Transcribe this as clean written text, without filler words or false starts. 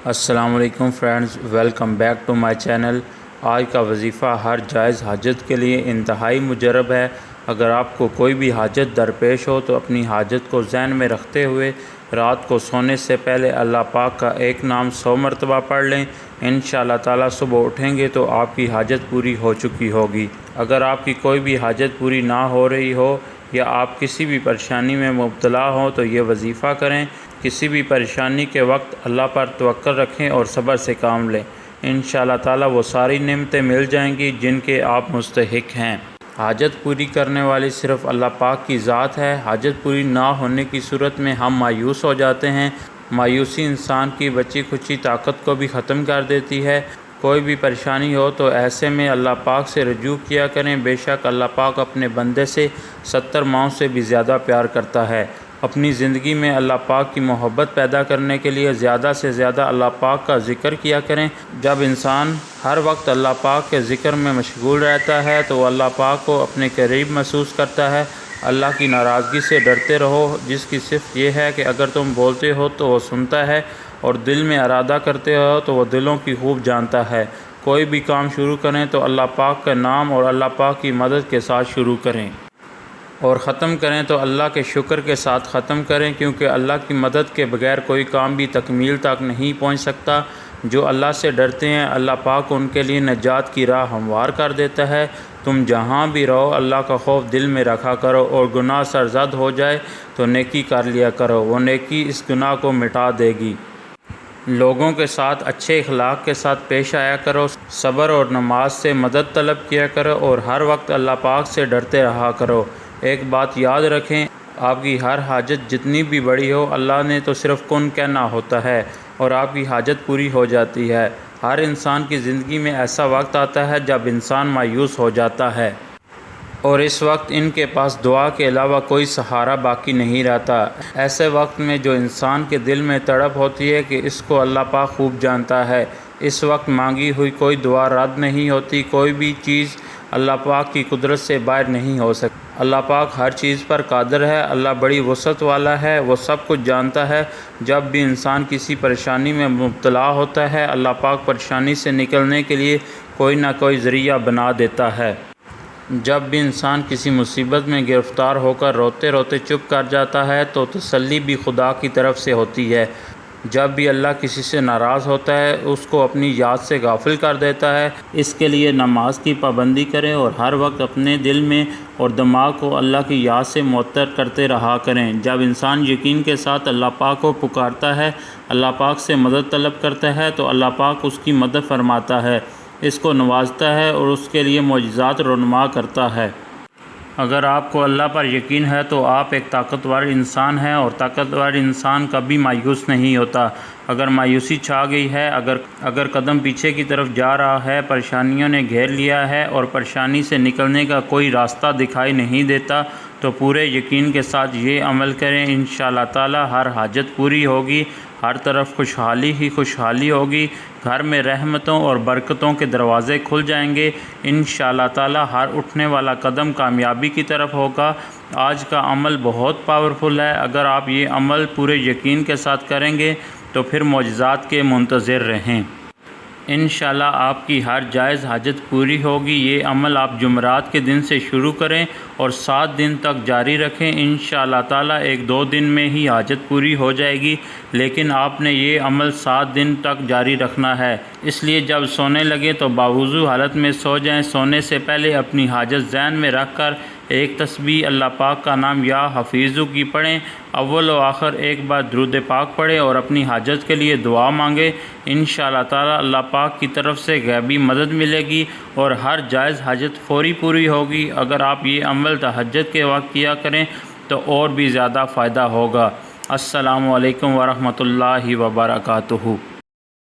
السلام علیکم friends, welcome back to my channel. آج کا وظیفہ ہر جائز حاجت کے لیے انتہائی مجرب ہے۔ اگر آپ کو کوئی بھی حاجت درپیش ہو تو اپنی حاجت کو ذہن میں رکھتے ہوئے رات کو سونے سے پہلے اللہ پاک کا ایک نام 100 مرتبہ پڑھ لیں۔ انشاءاللہ تعالیٰ صبح اٹھیں گے تو آپ کی حاجت پوری ہو چکی ہوگی۔ اگر آپ کی کوئی بھی حاجت پوری نہ ہو رہی ہو یا آپ کسی بھی پریشانی میں مبتلا ہوں تو یہ وظیفہ کریں۔ کسی بھی پریشانی کے وقت اللہ پر توکل رکھیں اور صبر سے کام لیں۔ انشاءاللہ تعالیٰ وہ ساری نعمتیں مل جائیں گی جن کے آپ مستحق ہیں۔ حاجت پوری کرنے والی صرف اللہ پاک کی ذات ہے۔ حاجت پوری نہ ہونے کی صورت میں ہم مایوس ہو جاتے ہیں۔ مایوسی انسان کی بچی کھچی طاقت کو بھی ختم کر دیتی ہے۔ کوئی بھی پریشانی ہو تو ایسے میں اللہ پاک سے رجوع کیا کریں۔ بے شک اللہ پاک اپنے بندے سے 70 ماؤں سے بھی زیادہ پیار کرتا ہے۔ اپنی زندگی میں اللہ پاک کی محبت پیدا کرنے کے لیے زیادہ سے زیادہ اللہ پاک کا ذکر کیا کریں۔ جب انسان ہر وقت اللہ پاک کے ذکر میں مشغول رہتا ہے تو وہ اللہ پاک کو اپنے قریب محسوس کرتا ہے۔ اللہ کی ناراضگی سے ڈرتے رہو، جس کی صفت یہ ہے کہ اگر تم بولتے ہو تو وہ سنتا ہے اور دل میں ارادہ کرتے ہو تو وہ دلوں کی خوب جانتا ہے۔ کوئی بھی کام شروع کریں تو اللہ پاک کا نام اور اللہ پاک کی مدد کے ساتھ شروع کریں، اور ختم کریں تو اللہ کے شکر کے ساتھ ختم کریں، کیونکہ اللہ کی مدد کے بغیر کوئی کام بھی تکمیل تک نہیں پہنچ سکتا۔ جو اللہ سے ڈرتے ہیں اللہ پاک ان کے لیے نجات کی راہ ہموار کر دیتا ہے۔ تم جہاں بھی رہو اللہ کا خوف دل میں رکھا کرو، اور گناہ سرزد ہو جائے تو نیکی کر لیا کرو، وہ نیکی اس گناہ کو مٹا دے گی۔ لوگوں کے ساتھ اچھے اخلاق کے ساتھ پیش آیا کرو، صبر اور نماز سے مدد طلب کیا کرو، اور ہر وقت اللہ پاک سے ڈرتے رہا کرو۔ ایک بات یاد رکھیں، آپ کی ہر حاجت جتنی بھی بڑی ہو اللہ نے تو صرف کن کہنا ہوتا ہے اور آپ کی حاجت پوری ہو جاتی ہے۔ ہر انسان کی زندگی میں ایسا وقت آتا ہے جب انسان مایوس ہو جاتا ہے، اور اس وقت ان کے پاس دعا کے علاوہ کوئی سہارا باقی نہیں رہتا۔ ایسے وقت میں جو انسان کے دل میں تڑپ ہوتی ہے کہ اس کو اللہ پاک خوب جانتا ہے، اس وقت مانگی ہوئی کوئی دعا رد نہیں ہوتی۔ کوئی بھی چیز اللہ پاک کی قدرت سے باہر نہیں ہو سکتی۔ اللہ پاک ہر چیز پر قادر ہے۔ اللہ بڑی وسعت والا ہے، وہ سب کچھ جانتا ہے۔ جب بھی انسان کسی پریشانی میں مبتلا ہوتا ہے اللہ پاک پریشانی سے نکلنے کے لیے کوئی نہ کوئی ذریعہ بنا دیتا ہے۔ جب بھی انسان کسی مصیبت میں گرفتار ہو کر روتے روتے چپ کر جاتا ہے تو تسلی بھی خدا کی طرف سے ہوتی ہے۔ جب بھی اللہ کسی سے ناراض ہوتا ہے اس کو اپنی یاد سے غافل کر دیتا ہے۔ اس کے لیے نماز کی پابندی کریں اور ہر وقت اپنے دل میں اور دماغ کو اللہ کی یاد سے معطر کرتے رہا کریں۔ جب انسان یقین کے ساتھ اللہ پاک کو پکارتا ہے، اللہ پاک سے مدد طلب کرتا ہے تو اللہ پاک اس کی مدد فرماتا ہے، اس کو نوازتا ہے اور اس کے لیے معجزات رونما کرتا ہے۔ اگر آپ کو اللہ پر یقین ہے تو آپ ایک طاقتور انسان ہیں، اور طاقتور انسان کبھی مایوس نہیں ہوتا۔ اگر مایوسی چھا گئی ہے، اگر قدم پیچھے کی طرف جا رہا ہے، پریشانیوں نے گھیر لیا ہے اور پریشانی سے نکلنے کا کوئی راستہ دکھائی نہیں دیتا، تو پورے یقین کے ساتھ یہ عمل کریں۔ انشاءاللہ تعالی ہر حاجت پوری ہوگی، ہر طرف خوشحالی ہی خوشحالی ہوگی، گھر میں رحمتوں اور برکتوں کے دروازے کھل جائیں گے۔ انشاءاللہ تعالی ہر اٹھنے والا قدم کامیابی کی طرف ہوگا۔ آج کا عمل بہت پاورفل ہے، اگر آپ یہ عمل پورے یقین کے ساتھ کریں گے تو پھر معجزات کے منتظر رہیں۔ انشاءاللہ آپ کی ہر جائز حاجت پوری ہوگی۔ یہ عمل آپ جمعرات کے دن سے شروع کریں اور 7 دن تک جاری رکھیں۔ انشاءاللہ تعالی 1-2 دن میں ہی حاجت پوری ہو جائے گی، لیکن آپ نے یہ عمل 7 دن تک جاری رکھنا ہے۔ اس لیے جب سونے لگے تو باوضو حالت میں سو جائیں۔ سونے سے پہلے اپنی حاجت ذہن میں رکھ کر ایک تسبیح اللہ پاک کا نام یا حفیظو کی پڑھیں۔ اول و آخر ایک بار درود پاک پڑھیں اور اپنی حاجت کے لیے دعا مانگیں۔ انشاءاللہ تعالی اللہ پاک کی طرف سے غیبی مدد ملے گی اور ہر جائز حاجت فوری پوری ہوگی۔ اگر آپ یہ عمل تہجد کے وقت کیا کریں تو اور بھی زیادہ فائدہ ہوگا۔ السلام علیکم ورحمۃ اللہ وبرکاتہ۔